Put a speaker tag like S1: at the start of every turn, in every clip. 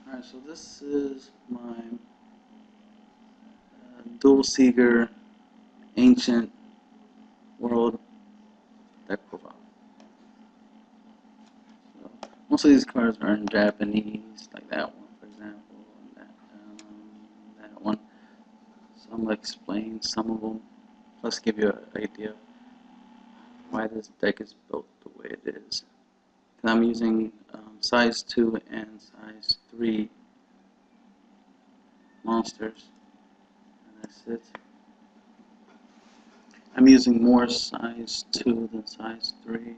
S1: Alright, so this is my Dual Seeger Ancient World deck profile. So most of these cards are in Japanese, like that one, for example, and that one. So I'm going to explain some of them, plus give you an idea of why this deck is built the way it is. And I'm using size 2 and size 3 monsters, and that's it. I'm using more size 2 than size 3, and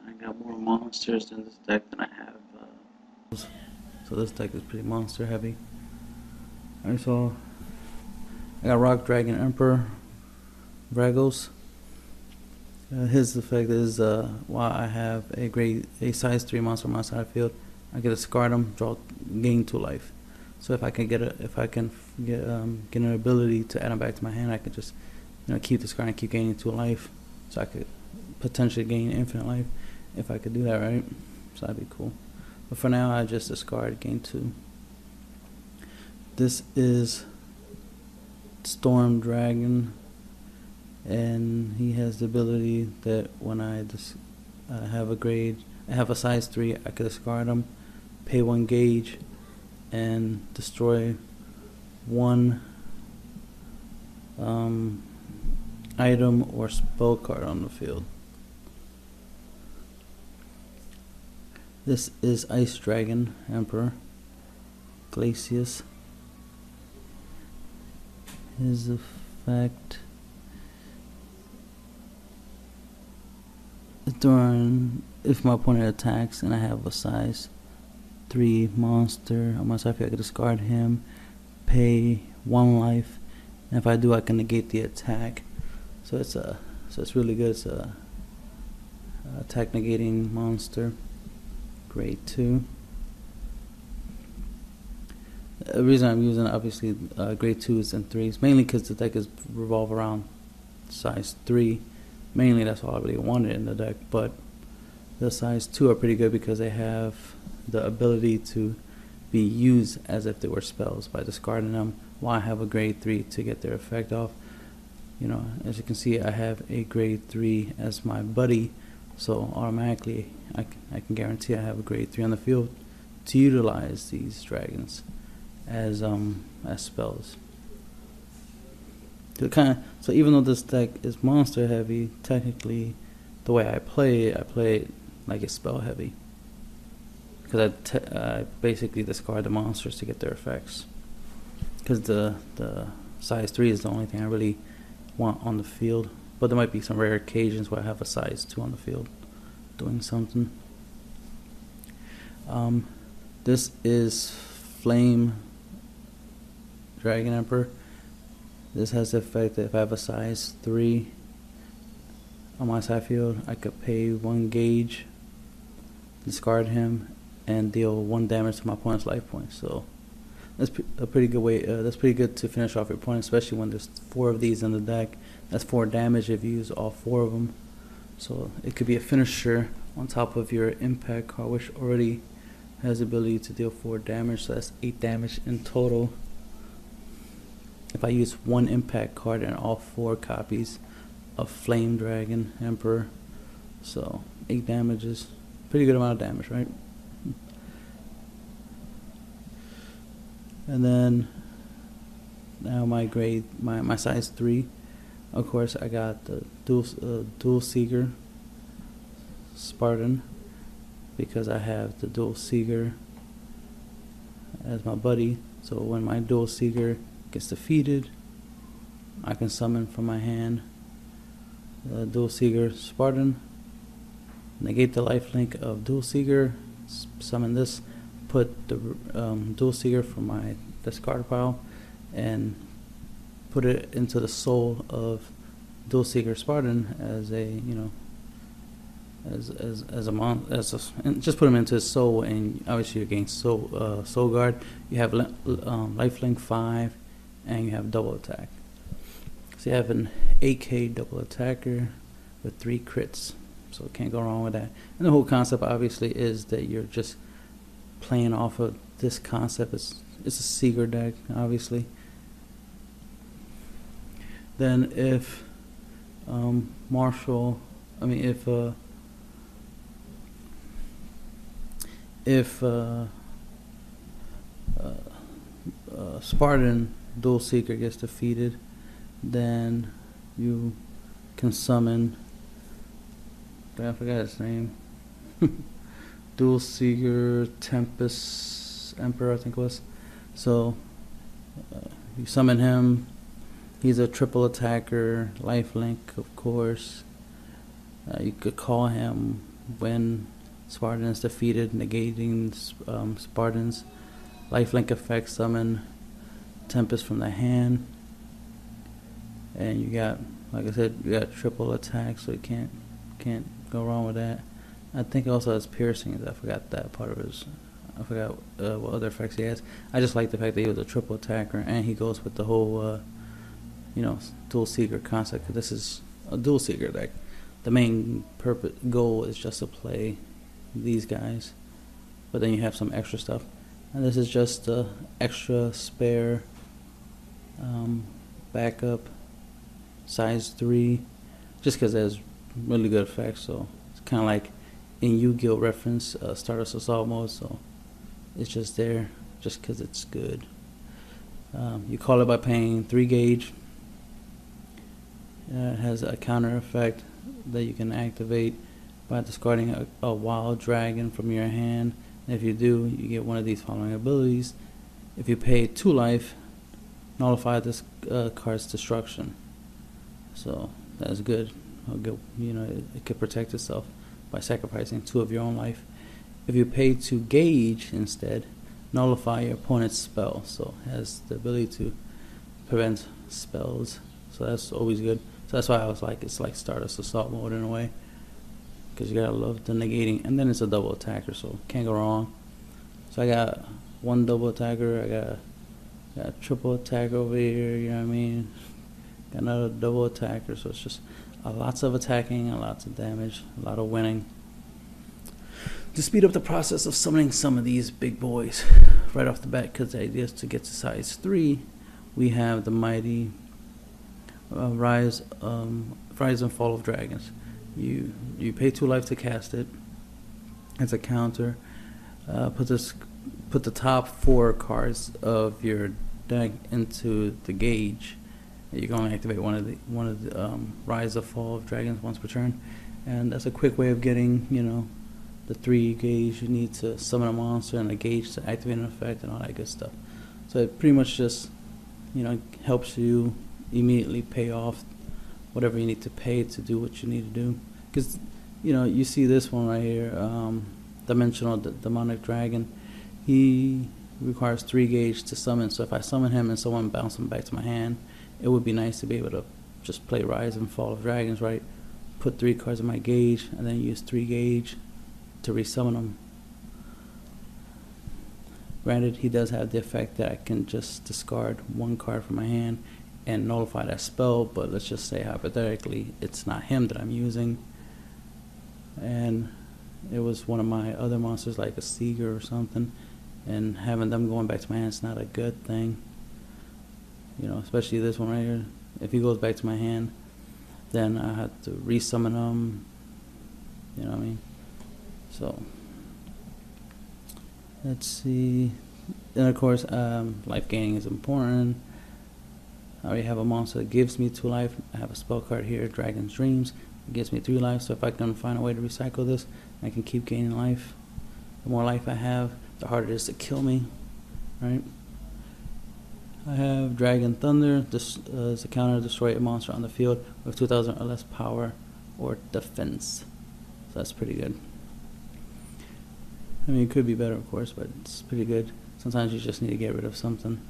S1: I got more monsters in this deck than I have. So this deck is pretty monster heavy. Alright, so I got Rock Dragon Emperor, Vragos. His effect is while I have a size 3 monster on my side field, I get to discard him, gain 2 life. So if I can get an ability to add him back to my hand, I can just keep discarding and keep gaining 2 life. So I could potentially gain infinite life if I could do that, right? So that'd be cool. But for now, I just discard, gain 2. This is Storm Dragon, and he has the ability that when I have a size 3, I could discard him, pay 1 gauge, and destroy 1 item or spell card on the field. This is Ice Dragon Emperor, Glacius. His effect if my opponent attacks and I have a size 3 monster on my side field, I can discard him, pay 1 life, and if I do, I can negate the attack. So it's really good. It's a attack negating monster, grade 2. The reason I'm using obviously grade 2s and 3s, mainly because the deck is revolve around size 3. Mainly that's all I really wanted in the deck, but the size 2 are pretty good because they have the ability to be used as if they were spells by discarding them while I have a grade 3 to get their effect off. As you can see, I have a grade 3 as my buddy, so automatically I can guarantee I have a grade 3 on the field to utilize these dragons as spells. So even though this deck is monster heavy, technically the way I play it like it's spell heavy, because I basically discard the monsters to get their effects, because the size 3 is the only thing I really want on the field. But there might be some rare occasions where I have a size 2 on the field doing something. This is Flame Dragon Emperor. This has the effect that if I have a size 3 on my side field, I could pay 1 gauge, discard him, and deal 1 damage to my opponent's life points. So that's a pretty good way. That's pretty good to finish off your opponent, especially when there's 4 of these in the deck. That's 4 damage if you use all 4 of them. So it could be a finisher on top of your impact card, which already has the ability to deal 4 damage. So that's 8 damage in total if I use 1 impact card and all 4 copies of Flame Dragon Emperor. So 8 damage is pretty good amount of damage, right? And then now my size 3, of course, I got the Dual Seeger Spartan, because I have the Dual Seeger as my buddy. So when my Dual Seeger gets defeated, I can summon from my hand the Dual Seeger Spartan, negate the lifelink of Dual Seeger, summon this, put the Dual Seeger from my discard pile, and put it into the soul of Dual Seeger Spartan as a and just put him into his soul, and obviously you gain soul guard. You have lifelink 5, and you have double attack. So you have an 8k double attacker with 3 crits, so can't go wrong with that. And the whole concept obviously is that you're just playing off of this concept. It's a Seeger deck, obviously. Then if if Spartan Dual Seeker gets defeated, then you can summon, I forgot his name, Dual Seeker Tempest Emperor, I think it was. So you summon him. He's a triple attacker, lifelink, of course. You could call him when Spartan is defeated, negating Spartan's lifelink effect. Summon Tempest from the hand, and you got, like I said, you got triple attack, so you can't go wrong with that. I think it also has piercing. I forgot that part of his. I forgot what other effects he has. I just like the fact that he was a triple attacker, and he goes with the whole Dual Seeker concept. Cause this is a Dual Seeker deck. The main goal is just to play these guys, but then you have some extra stuff, and this is just the extra spare backup size 3, just because it has really good effects. So it's kind of like in Yu-Gi-Oh reference, Stardust Assault mode. So it's just there just because it's good. You call it by paying 3 gauge. It has a counter effect that you can activate by discarding a wild dragon from your hand. And if you do, you get one of these following abilities. If you pay 2 life, nullify this card's destruction. So that's good. It could protect itself by sacrificing 2 of your own life. If you pay 2 gauge instead, nullify your opponent's spell. So it has the ability to prevent spells. So that's always good. So that's why I was like, it's like Stardust Assault mode in a way, because you gotta love the negating, and then it's a double attacker, so can't go wrong. So I got 1 double attacker, I got a triple attacker over here, you know what I mean? Got another double attacker, so it's just lots of attacking and lots of damage, a lot of winning. To speed up the process of summoning some of these big boys right off the bat, because the idea is to get to size 3, we have the mighty Rise and Fall of Dragons. You pay 2 life to cast it. As a counter, put the top 4 cards of your deck into the gauge. You're going to activate one of the Rise of Fall of Dragons once per turn, and that's a quick way of getting the 3 gauge you need to summon a monster and a gauge to activate an effect and all that good stuff. So it pretty much just helps you immediately pay off whatever you need to pay to do what you need to do. Because you see this one right here, Dimensional Demonic Dragon. He requires 3 gauge to summon. So if I summon him and someone bounce him back to my hand, it would be nice to be able to just play Rise and Fall of Dragons, right? Put 3 cards in my gauge and then use 3 gauge to resummon them. Granted, he does have the effect that I can just discard 1 card from my hand and nullify that spell, but let's just say hypothetically it's not him that I'm using, and it was one of my other monsters like a Seeger or something, and having them going back to my hand is not a good thing. Especially this one right here. If he goes back to my hand, then I have to resummon him. You know what I mean? So let's see. And of course, life gaining is important. I already have a monster that gives me 2 life. I have a spell card here, Dragon's Dreams. It gives me 3 life, so if I can find a way to recycle this, I can keep gaining life. The more life I have, the harder it is to kill me, right? I have Dragon Thunder. This is a counter, destroy a monster on the field with 2,000 or less power or defense. So that's pretty good. I mean, it could be better, of course, but it's pretty good. Sometimes you just need to get rid of something.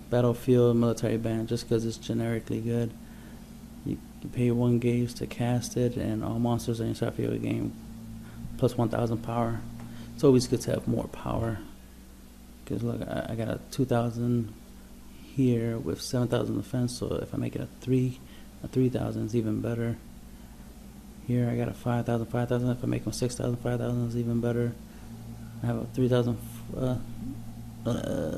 S1: Battlefield Military Band, just because it's generically good. You pay 1 gauge to cast it, and all monsters in your side field gain plus 1,000 power. It's always good to have more power. Because look, I got a 2,000 here with 7,000 defense, so if I make it a 3,000 is even better. Here I got a 5,000, 5,000. If I make them 6,000, 5,000 is even better. I have a 3,000.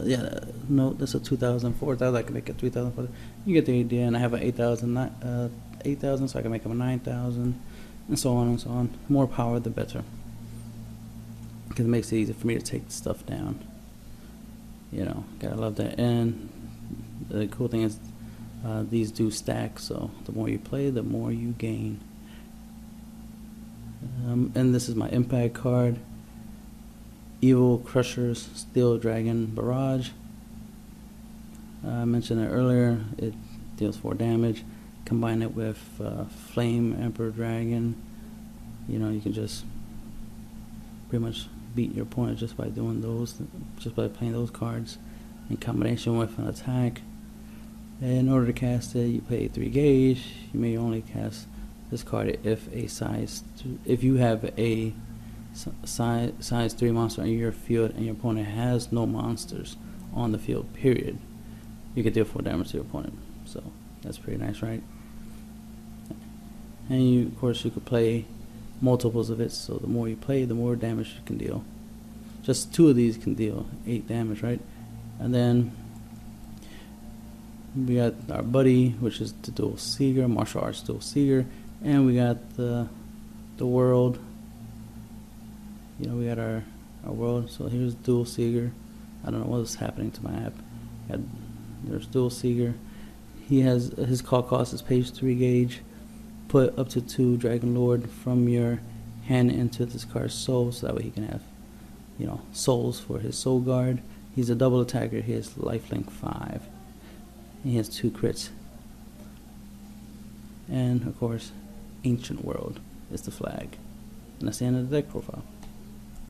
S1: Yeah, no, that's a 2,000, 4,000. I can make it 3,000, 4,000. You get the idea. And I have an 8,000, 8,000, so I can make them a 9,000, and so on and so on. The more power, the better, because it makes it easy for me to take stuff down. You know, gotta love that. And the cool thing is, these do stack, so the more you play, the more you gain. And this is my impact card. Evil Crusher's Steel Dragon Barrage. I mentioned it earlier. It deals 4 damage. Combine it with Flame Emperor Dragon. You know, you can just pretty much beat your opponent just by doing those, just by playing those cards in combination with an attack. And in order to cast it, you pay 3 gauge. You may only cast this card if you have a size 3 monster in your field and your opponent has no monsters on the field, period. You can deal 4 damage to your opponent, so that's pretty nice, right? And you, of course, you could play multiples of it, so the more you play, the more damage you can deal. Just 2 of these can deal 8 damage, right? And then we got our buddy, which is the Duel Seeker, martial arts Duel Seeker, and we got the world. You know, we got our world. So here's Duel Seeker. I don't know what's happening to my app. There's Duel Seeker. He has his call cost is page 3 gauge. Put up to 2 Dragon Lord from your hand into this card's soul, so that way he can have, you know, souls for his soul guard. He's a double attacker. He has lifelink 5. And he has 2 crits. And of course, Ancient World is the flag. And that's the end of the deck profile.